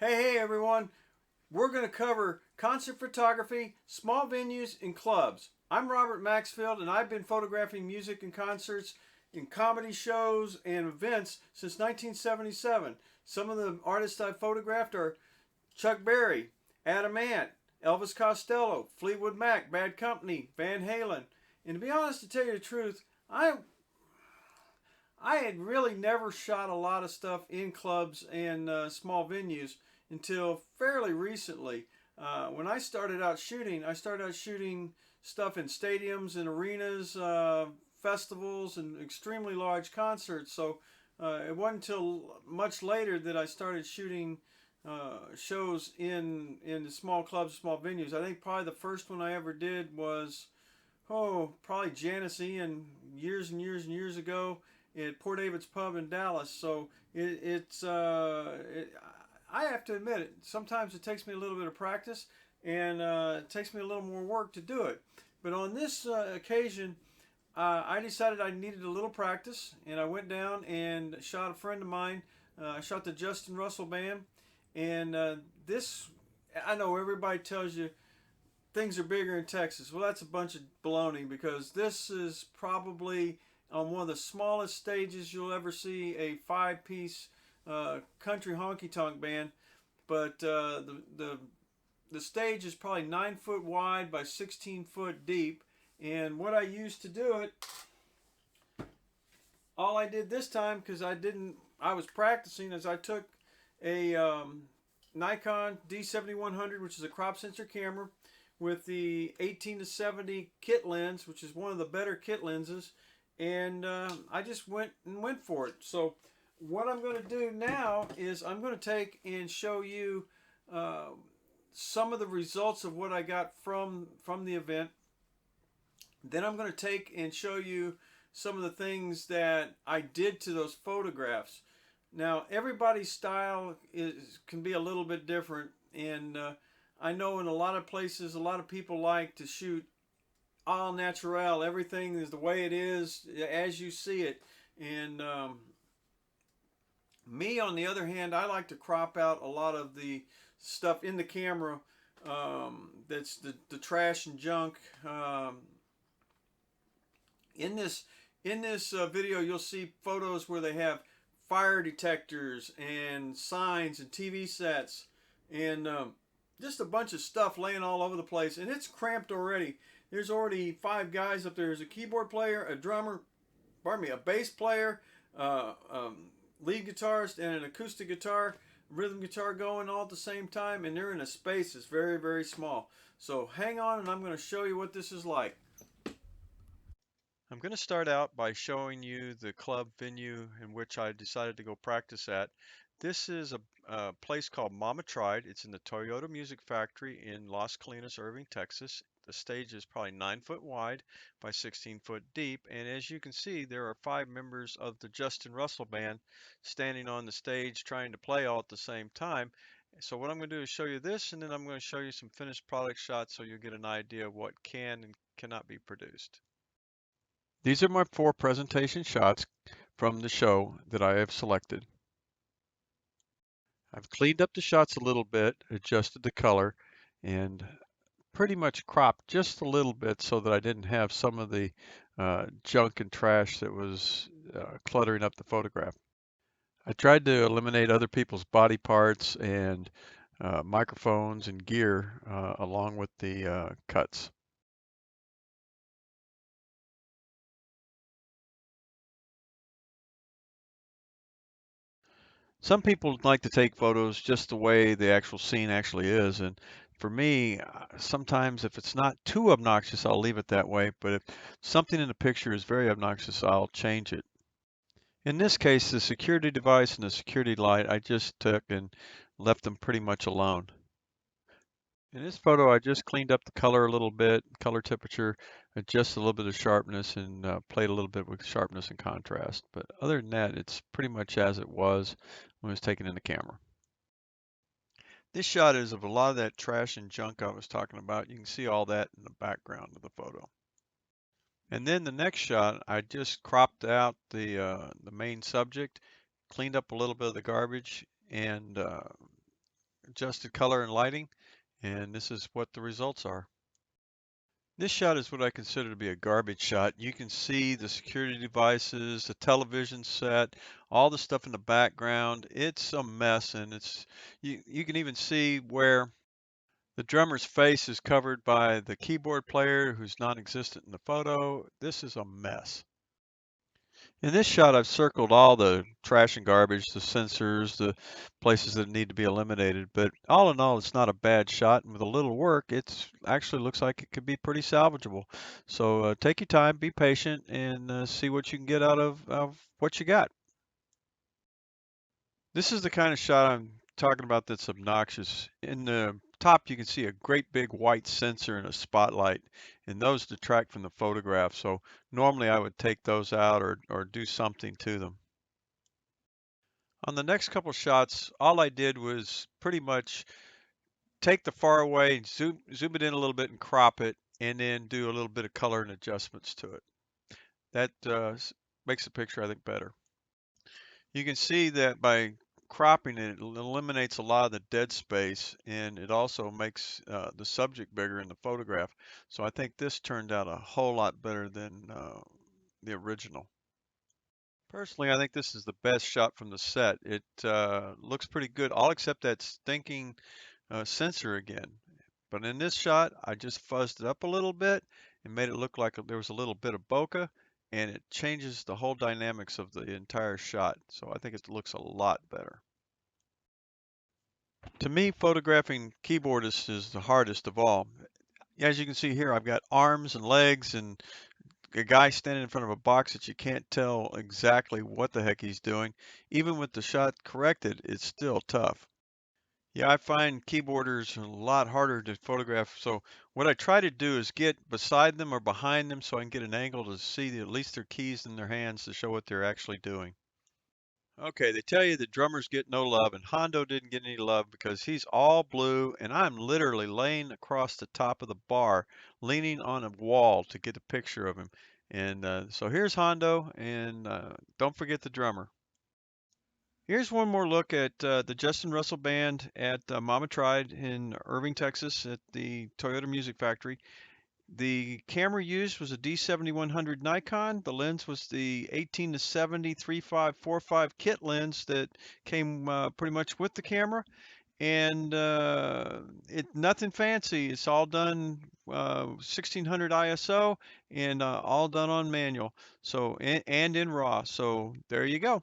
Hey everyone. We're going to cover concert photography, small venues, and clubs. I'm Robert Maxfield, and I've been photographing music and concerts in comedy shows and events since 1977. Some of the artists I've photographed are Chuck Berry, Adam Ant, Elvis Costello, Fleetwood Mac, Bad Company, Van Halen. And to be honest, to tell you the truth, I had really never shot a lot of stuff in clubs and small venues until fairly recently. When I started out shooting stuff in stadiums and arenas, festivals, and extremely large concerts. So it wasn't until much later that I started shooting shows in the small clubs, small venues. I think probably the first one I ever did was probably Janice Ian years and years and years ago at Port David's Pub in Dallas. So I have to admit it. Sometimes it takes me a little bit of practice, and it takes me a little more work to do it. But on this occasion, I decided I needed a little practice, and I went down and shot a friend of mine. I shot the Justin Russell Band, and this I know everybody tells you things are bigger in Texas. Well, that's a bunch of baloney because this is probably on one of the smallest stages you'll ever see a five-piece country honky tonk band. But the stage is probably 9 foot wide by 16 foot deep. And what I used to do it, all I did this time because I was practicing, is I took a Nikon D7100, which is a crop sensor camera, with the 18 to 70 kit lens, which is one of the better kit lenses, and I just went for it. So what I'm going to do now is I'm going to take and show you some of the results of what I got from the event. Then I'm going to take and show you some of the things that I did to those photographs. Now, everybody's style can be a little bit different, and I know in a lot of places, a lot of people like to shoot all natural. Everything is the way it is, as you see it. And me, on the other hand, I like to crop out a lot of the stuff in the camera that's the trash and junk. In this video, you'll see photos where they have fire detectors and signs and TV sets and just a bunch of stuff laying all over the place, and it's cramped already. There's already 5 guys up there. There's a keyboard player, a drummer, a bass player, lead guitarist, and an acoustic guitar, rhythm guitar going all at the same time, and they're in a space that's very, very small. So hang on, and I'm going to show you what this is like. I'm going to start out by showing you the club venue in which I decided to go practice at. This is a place called Mama Tried. It's in the Toyota Music Factory in Las Colinas, Irving, Texas. The stage is probably 9 foot wide by 16 foot deep, and as you can see, there are 5 members of the Justin Russell Band standing on the stage trying to play all at the same time. So what I'm going to do is show you this, and then I'm going to show you some finished product shots so you'll get an idea of what can and cannot be produced. These are my 4 presentation shots from the show that I have selected. I've cleaned up the shots a little bit, adjusted the color, and pretty much cropped just a little bit so that I didn't have some of the junk and trash that was cluttering up the photograph. I tried to eliminate other people's body parts and microphones and gear along with the cuts. Some people like to take photos just the way the actual scene actually is, and for me, sometimes if it's not too obnoxious, I'll leave it that way, but if something in the picture is very obnoxious, I'll change it. In this case, the security device and the security light, I just took and left them pretty much alone. In this photo, I just cleaned up the color a little bit, color temperature, adjusted a little bit of sharpness, and played a little bit with sharpness and contrast. But other than that, it's pretty much as it was when it was taken in the camera. This shot is of a lot of that trash and junk I was talking about. You can see all that in the background of the photo. And then the next shot, I just cropped out the main subject, cleaned up a little bit of the garbage, and adjusted color and lighting, and this is what the results are. This shot is what I consider to be a garbage shot. You can see the security devices, the television set, all the stuff in the background. It's a mess, and you can even see where the drummer's face is covered by the keyboard player who's non-existent in the photo. This is a mess. In this shot, I've circled all the trash and garbage, the sensors, the places that need to be eliminated. But all in all, it's not a bad shot. And with a little work, it actually looks like it could be pretty salvageable. So take your time, be patient, and see what you can get out of what you got. This is the kind of shot I'm talking about that's obnoxious. In the top, you can see a great big white sensor and a spotlight, and those detract from the photograph. So normally I would take those out or do something to them. On the next couple shots, all I did was pretty much take the far away, zoom it in a little bit and crop it, and then do a little bit of color and adjustments to it. That makes the picture, I think, better. You can see that by cropping it, it eliminates a lot of the dead space, and it also makes the subject bigger in the photograph. So I think this turned out a whole lot better than the original. Personally, I think this is the best shot from the set. It looks pretty good, all except that stinking sensor again. But in this shot, I just fuzzed it up a little bit and made it look like there was a little bit of bokeh, and it changes the whole dynamics of the entire shot. So I think it looks a lot better. To me, photographing keyboardists is the hardest of all. As you can see here, I've got arms and legs and a guy standing in front of a box that you can't tell exactly what the heck he's doing. Even with the shot corrected, it's still tough. Yeah, I find keyboarders a lot harder to photograph. So what I try to do is get beside them or behind them so I can get an angle to see at least their keys in their hands to show what they're actually doing. Okay, they tell you the drummers get no love, and Hondo didn't get any love because he's all blue, and I'm literally laying across the top of the bar, leaning on a wall to get a picture of him. And so here's Hondo, and don't forget the drummer. Here's one more look at the Justin Russell Band at Mama Tried in Irving, Texas at the Toyota Music Factory. The camera used was a D7100 Nikon. The lens was the 18 to 70 3545 kit lens that came pretty much with the camera. And nothing fancy. It's all done 1600 ISO and all done on manual. So and in RAW. So there you go.